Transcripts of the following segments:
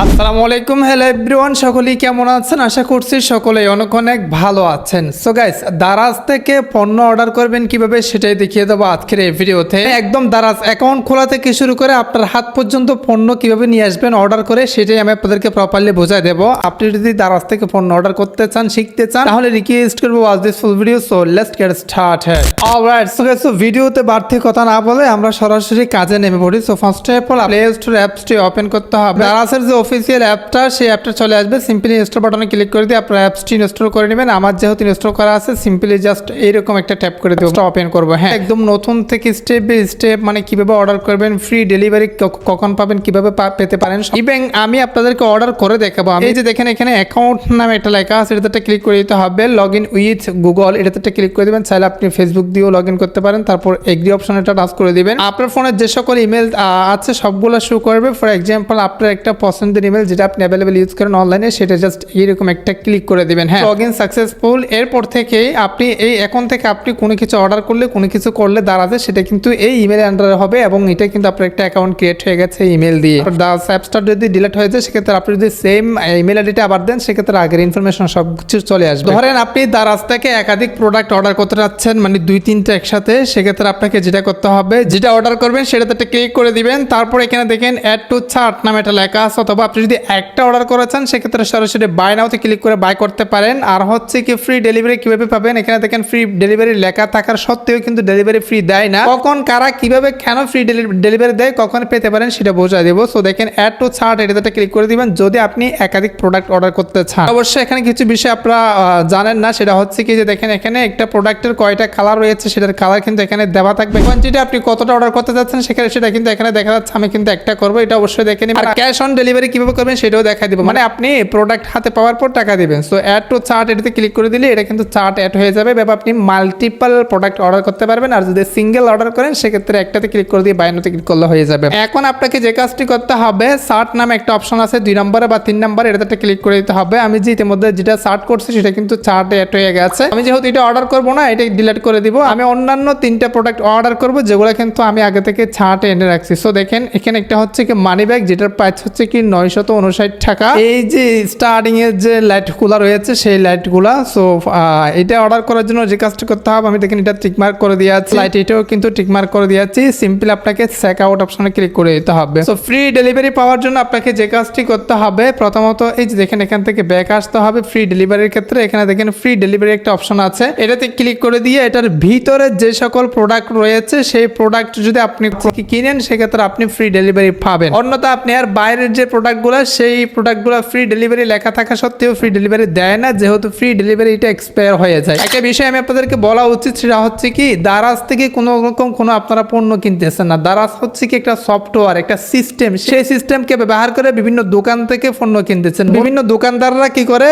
আসসালামু আলাইকুম, hello everyone, সকলেই কেমন আছেন? আশা করছি সকলেই অনেক অনেক ভালো আছেন। সো গাইস, দারাজ থেকে পণ্য অর্ডার করবেন কিভাবে সেটাই দেখিয়ে দেবো আজকের এই ভিডিওতে। একদম দারাজ অ্যাকাউন্ট খোলা থেকে শুরু করে আপনার হাত পর্যন্ত পণ্য কিভাবে নিয়ে আসবেন অর্ডার করে, সেটাই আমি আপনাদেরকে প্রপারলি বোঝাই দেবো। আপনি যদি দারাজ থেকে পণ্য অর্ডার করতে চান, শিখতে চান, তাহলে রিকোয়েস্ট করবো watch this full video. So let's get started. Alright, so guys, ভিডিওতে বাড়তি কথা না বলে আমরা সরাসরি কাজে নেমে পড়ি। So first of all play store অ্যাপসটি ওপেন করতে হবে। দারাজের যে অফিসিয়াল অ্যাপটা, সেই অ্যাপটা চলে আসবে। সিম্পলি ইনস্টল বাটনে ক্লিক করে দিয়ে আপনার অ্যাপসটি ইনস্টল করে নেবেন। আমার যেহেতু ইনস্টল করা আছে, সিম্পলি জাস্ট এইরকম একটা ট্যাপ করে দেবো, ওপেন করবো। হ্যাঁ, একদম নতুন থেকে স্টেপ বাই স্টেপ, মানে কিভাবে অর্ডার করবেন, ফ্রি ডেলিভারি কখন পাবেন, কিভাবে পেতে পারেন, ইভেন আমি আপনাদেরকে অর্ডার করে দেখাবো। এই যে দেখেন, এখানে অ্যাকাউন্ট নামে একটা লেখা আছে, এটাতে ক্লিক করে দিতে হবে। লগ ইন উইথ গুগল, এটাতে ক্লিক করে দেবেন। চাইলে আপনি ফেসবুক দিয়েও লগ ইন করতে পারেন। তারপর এগ্রি অপশন এটা টাচ করে দিবেন। আপনার ফোনে যে সকল ইমেল আছে সবগুলো শো করবে। ফর এক্সাম্পল, আপনার একটা পছন্দের ইমেল যেটা আপনি অ্যাভেলেবল ইউজ করেন অনলাইনে, সেটা জাস্ট এইরকম একটা ক্লিক করে দিবেন। হ্যাঁ, লগ ইন সাকসেসফুল। এরপর থেকে আপনি এই অ্যাকাউন্ট থেকে আপনি কোনো কিছু অর্ডার করলে, কোনো কিছু করলে দারাজে, সেটা কিন্তু এই ইমেল আন্ডারে হবে এবং এটা কিন্তু আপনার একটা অ্যাকাউন্ট ক্রিয়েট হয়ে গেছে ইমেল দিয়ে। দারাজ অ্যাপসটা যদি ডিলিট হয়ে যায়, সেক্ষেত্রে আপনি যদি সেম ইমেল আইডিটা আবার দেন, সেক্ষেত্রে আগের ইনফরমেশন সব কিছু চলে আসবে। ধরেন আপনি দারাজ থেকে একাধিক প্রোডাক্ট অর্ডার করতে যাচ্ছেন, মানে 2-3টা একসাথে, সেক্ষেত্রে আপনাকে যেটা করতে হবে, যেটা অর্ডার করবেন সেটাতে একটা ক্লিক করে দিবেন। তারপর এখানে দেখেন অ্যাড টু চার্ট নামে একটা লেখা আছে, অথবা আপনি যদি একটা অর্ডার করেছেন সেক্ষেত্রে সরাসরি বাই নাওতে ক্লিক করে বাই করতে পারেন। আর হচ্ছে কি, ফ্রি ডেলিভারি কিভাবে পাবেন, এখানে দেখেন ফ্রি ডেলিভারি লেখা থাকার সত্ত্বেও কিন্তু ডেলিভারি ফ্রি দেয় না। কখন, কারা, কিভাবে, কেন ফ্রি ডেলিভারি দেয়, কখন পেতে পারেন, সেটা বোঝাই দেবো। সো দেখেন অ্যাড টু চার্ট, এটাতে ক্লিক করে দিবেন যদি আপনি একাধিক প্রোডাক্ট অর্ডার করতে চান। অবশ্যই এখানে কিছু বিষয় আপনারা জানেন না, সেটা হচ্ছে কি যে দেখেন এখানে একটা প্রোডাক্টের কয়টা কালার রয়েছে, সেটার কালার কিন্তু এখানে দেওয়া থাকবে। কোয়ান্টিটি আপনি কতটা অর্ডার করতে যাচ্ছেন সেটা কিন্তু এখানে দেখা যাচ্ছে। আমি কিন্তু একটা করবো, এটা অবশ্যই দেখে নিন। আর ক্যাশ অন ডেলিভারি কিভাবে করবেন সেটাও দেখা দিব, মানে আপনি প্রোডাক্ট হাতে পাওয়ার পর টাকা দিবেন। সো অ্যাড টু চার্ট, এটাতে ক্লিক করে দিলে এটা কিন্তু চার্ট অ্যাড হয়ে যাবে এবং আপনি মাল্টিপল প্রোডাক্ট অর্ডার করতে পারবেন। আর যদি সিঙ্গেল অর্ডার করেন, সেক্ষেত্রে একটাতে ক্লিক করে দিয়ে বাইনাতে ক্লিক করলে হয়ে যাবে। এখন আপনাকে যে কাজটি করতে হবে, সার্ট নামে একটা অপশন আছে 2 নম্বরে বা 3 নম্বরে, এটাতে ক্লিক করে দিতে হবে। আমি যে ইতিমধ্যে যেটা সার্ট করছি সেটা কিন্তু চার্টে অ্যাড হয়ে গেছে। আমি যেহেতু এটা অর্ডার করবো না, এটা ডিলিট করে দিব। আমি অন্যান্য 3টা প্রোডাক্ট অর্ডার করবো, যেগুলো কিন্তু আমি আগে থেকে চার্টে এনে রাখছি। সো দেখেন এখানে একটা হচ্ছে কি মানি ব্যাগ, যেটার প্রাইস হচ্ছে কি 959 টাকা। এই যে স্টার্টিং এর যে লাইটগুলো রয়েছে, সেই লাইটগুলা। সো এটা অর্ডার করার জন্য যে কাজটা করতে হবে, আমি দেখেন এটা টিকমার্ক করে দিয়েছি। লাইট এটাও কিন্তু টিকমার্ক করে দিয়েছি। সিম্পলি আপনাকে চেক আউট অপশনে ক্লিক করে দিতে হবে। সো ফ্রি ডেলিভারি পাওয়ার জন্য আপনাকে যে কাজটি করতে হবে, প্রথমত এই যে দেখেন এখান থেকে ব্যাক আসতে হবে। ফ্রি ডেলিভারির ক্ষেত্রে এখানে দেখেন ফ্রি ডেলিভারি একটা অপশন আছে, এটাতে ক্লিক করে দিয়ে এটার ভিতরে যে সকল প্রোডাক্ট রয়েছে, সেই প্রোডাক্ট যদি আপনি কিনেন, সেক্ষেত্রে আপনি ফ্রি ডেলিভারি পাবেন। অন্যথা আপনি আর বাইরের যে প্রোডাক্টগুলো, সেই প্রোডাক্টগুলো ফ্রি ডেলিভারি লেখা থাকা সত্ত্বেও ফ্রি ডেলিভারি দেয় না, যেহেতু ফ্রি ডেলিভারি এটা এক্সপায়ার হয়ে যায়। একটা বিষয় আমি আপনাদেরকে বলা উচিত, সেটা হচ্ছে কি, দারাজ থেকে কোনো রকম কোনো আপনারা পণ্য কিনতেছেন না। দারাজ হচ্ছে কি একটা সফটওয়্যার, একটা সিস্টেম। সেই সিস্টেমকে ব্যবহার করে বিভিন্ন দোকান থেকে পণ্য কিনতেছেন। বিভিন্ন দোকানদাররা কি করে,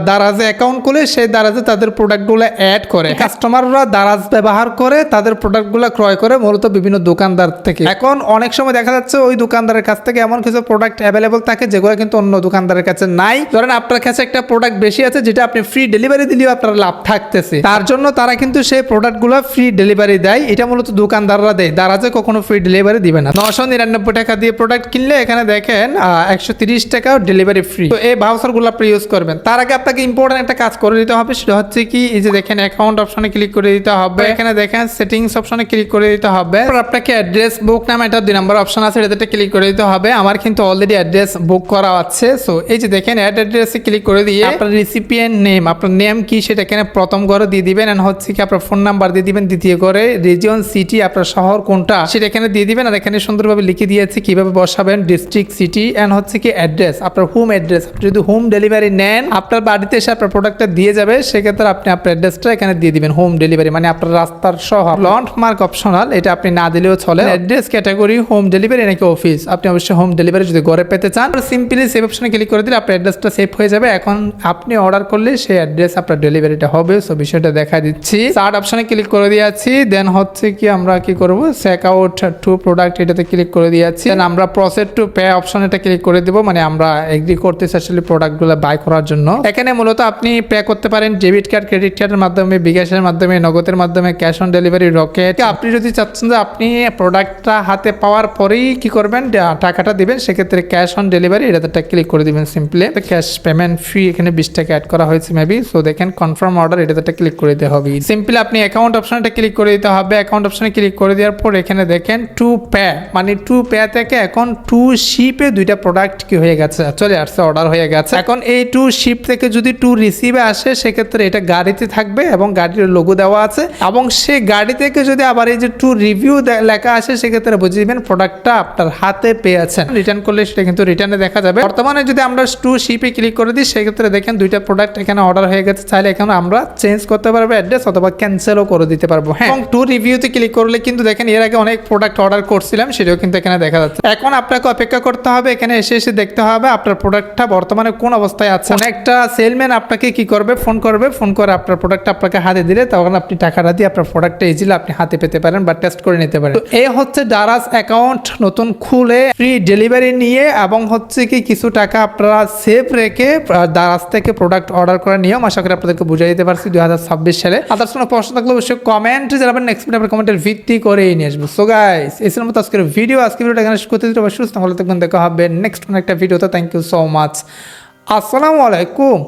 দারাজে অ্যাকাউন্ট খুলে সেই দারাজে তাদের প্রোডাক্টগুলো অ্যাড করে, কাস্টমাররা দারাজ ব্যবহার করে তাদের প্রোডাক্টগুলো ক্রয় করে মূলত বিভিন্ন দোকানদার থেকে। এখন অনেক সময় দেখা যাচ্ছে ওই দোকানদারের কাছ থেকে এমন কিছু প্রোডাক্ট অ্যাভেলেবল থাকে যেগুলো কিন্তু অন্য দোকানদারের কাছে নাই। ধরেন আপনার কাছে একটা প্রোডাক্ট বেশি আছে, যেটা আপনি ফ্রি ডেলিভারি দিলেও আপনার লাভ থাকতেছে, তার জন্য তারা কিন্তু সেই প্রোডাক্টগুলো ফ্রি ডেলিভারি দেয়। এটা মূলত দোকানদাররা দেয়, দারাজে কখনো ফ্রি ডেলিভারি দিবে না। 999 টাকা দিয়ে প্রোডাক্ট কিনলে এখানে দেখেন 130 টাকা ডেলিভারি ফ্রি। তো এই ভাউচারগুলো আপনি ইউজ করবেন। তার আগে আপনাকে ইম্পর্টেন্ট একটা কাজ করে দিতে হবে, সেটা হচ্ছে কি, এই যে দেখেন অ্যাকাউন্ট অপশনে ক্লিক করে দিতে হবে। এখানে দেখেন সেটিংস অপশনে ক্লিক করে দিতে হবে। আপনাকে অ্যাড্রেস বুক নামে একটা 2 নম্বর অপশন আছে, এটাতে ক্লিক করে দিতে হবে। আমার কিন্তু অলরেডি অ্যাড্রেস বুক করা আছে। সো এই যে দেখেন অ্যাড অ্যাড্রেসে ক্লিক করে দিয়ে আপনার রিসিপিয়েন্ট নেম, আপনার নেম কি সেটা এখানে প্রথম ঘরে দিয়ে দিবেন। এন্ড হচ্ছে কি আপনার ফোন নাম্বার দিয়ে দিবেন দ্বিতীয় ঘরে, রিজিয়ন, সিটি, আপনার শহর কোনটা সেটা এখানে দিয়ে দিবেন। আর এখানে সুন্দরভাবে লিখে দিয়েছি কিভাবে বসাবেন, ডিস্ট্রিক্ট, সিটি, এন্ড হচ্ছে কি অ্যাড্রেস, আপনার হোম অ্যাড্রেস। আপনি যদি হোম ডেলিভারি নেন, আপনার বাড়িতে এসে আপনার প্রোডাক্টটা দিয়ে যাবে, সেক্ষেত্রে আপনি আপনার অ্যাড্রেসটা এখানে দিয়ে দিবেন। হোম ডেলিভারি মানে আপনার রাস্তার শহর। লন্ড মার্ক অপশনাল, এটা আপনি না দিলেও চলে। অ্যাড্রেস ক্যাটাগরি হোম ডেলিভারি নাকি অফিস, আপনি অবশ্যই হোম ডেলিভারি যদি ঘরে পেতে চান, সিম্পলি সেভ অপশনে ক্লিক করে দিলে আপনার অ্যাড্রেসটা সেভ হয়ে যাবে। এখন আপনি অর্ডার করলে সেই অ্যাড্রেস আপনার ডেলিভারিটা হবে। সো বিষয়টা দেখা দিচ্ছি। সার্ট অপশনে ক্লিক করে দিয়েছি। দেন হচ্ছে কি আমরা কি করব, চেক আউট টু প্রোডাক্ট, এটাতে ক্লিক করে দিয়েছি। দেন আমরা প্রসেস টু পে অপশনে এটা ক্লিক করে দেব, মানে আমরা এগ্রি করতেছি আসলে প্রোডাক্টগুলো বাই করার জন্য। এখানে মূলত আপনি পে করতে পারেন ডেবিট কার্ড, ক্রেডিট কার্ডের মাধ্যমে, বিকাশের মাধ্যমে, নগদের মাধ্যমে, ক্যাশ অন ডেলিভারি, রকেট। আপনি যদি চাচ্ছেন যে আপনি প্রোডাক্টটা হাতে পাওয়ার পরেই কি করবেন, টাকাটা দিবেন, সেক্ষেত্রে ক্যাশ অন ডেলিভারি ডেলিভারি এটাতে ক্লিক করে দিবেন সিম্পলি। ক্যাশ পেমেন্ট ফ্রি এখানে 20 টাকা অ্যাড করা হয়েছে মেবি। সো দেখেন কনফার্ম অর্ডার এটাতে ক্লিক করে দিতে হবে। সিম্পলি আপনি অ্যাকাউন্ট অপশনটা ক্লিক করে দিতে হবে। অ্যাকাউন্ট অপশনে ক্লিক করে দেওয়ার পর এখানে দেখেন টু পে, মানে টু পে থেকে এখন টু শিপে দুইটা প্রোডাক্ট কি হয়ে গেছে, চলে আসছে, অর্ডার হয়ে গেছে। এখন এই টু শিপ থেকে যদি টু রিসিভে আসে সেক্ষেত্রে এটা গাড়িতে থাকবে এবং গাড়ির লোগো দেওয়া আছে, এবং সেই গাড়ি থেকে যদি আবার এই যে টু রিভিউ লেখা আসে সেক্ষেত্রে বুঝে দিবেন প্রোডাক্টটা আপনার হাতে পেয়েছেন। রিটার্ন করলে সেটা কিন্তু রিটার্নে দেখা যাবে। বর্তমানে যদি আমরা টু শিপে ক্লিক করে দিই সেক্ষেত্রে দেখেন দুইটা প্রোডাক্ট এখানে অর্ডার হয়ে গেছে। চাইলে এখানে আমরা চেঞ্জ করতে পারবো অ্যাড্রেস অথবা ক্যান্সেলও করে দিতে পারবো। হ্যাঁ, এবং টু রিভিউতে ক্লিক করলে কিন্তু দেখেন এর আগে অনেক প্রোডাক্ট অর্ডার করছিলাম সেটাও কিন্তু এখানে দেখা যাচ্ছে। এখন আপনাকে অপেক্ষা করতে হবে, এখানে এসে এসে দেখতে হবে আপনার প্রোডাক্টটা বর্তমানে কোন অবস্থায় আছে। একটা সেলম্যান আপনাকে কি করবে, ফোন করবে, ফোন করে আপনার প্রোডাক্টটা আপনাকে হাতে দিলে তখন আপনি টাকাটা দিয়ে আপনার প্রোডাক্টটা ইজিলি আপনি হাতে পেতে পারেন বা টেস্ট করে নিতে পারেন। তো এই হচ্ছে দারাজ অ্যাকাউন্ট নতুন খুলে ফ্রি ডেলিভারি নিয়ে এবং হচ্ছে কি কিছু টাকা আপনারা সেভ রেখে দারাজ থেকে প্রোডাক্ট অর্ডার করার নিয়ম। আশা করি আপনাদেরকে বুঝিয়ে দিতে পারছি 2026 সালে। আদার্স কোনো প্রশ্ন থাকলে অবশ্যই কমেন্টে জানাবেন, নেক্সট ভিডিও আপনার কমেন্টের ভিত্তি করে নিয়ে আসবো। সো গাইস এই ছিল মতো আজকের ভিডিও। আজকের ভিডিওটা এখানে শেষ করতে দিতে অবশ্যই সুস্থ ভালো থাকবেন, দেখা হবে নেক্সট কোনো একটা ভিডিওতে। Thank you so much. আসসালামু আলাইকুম।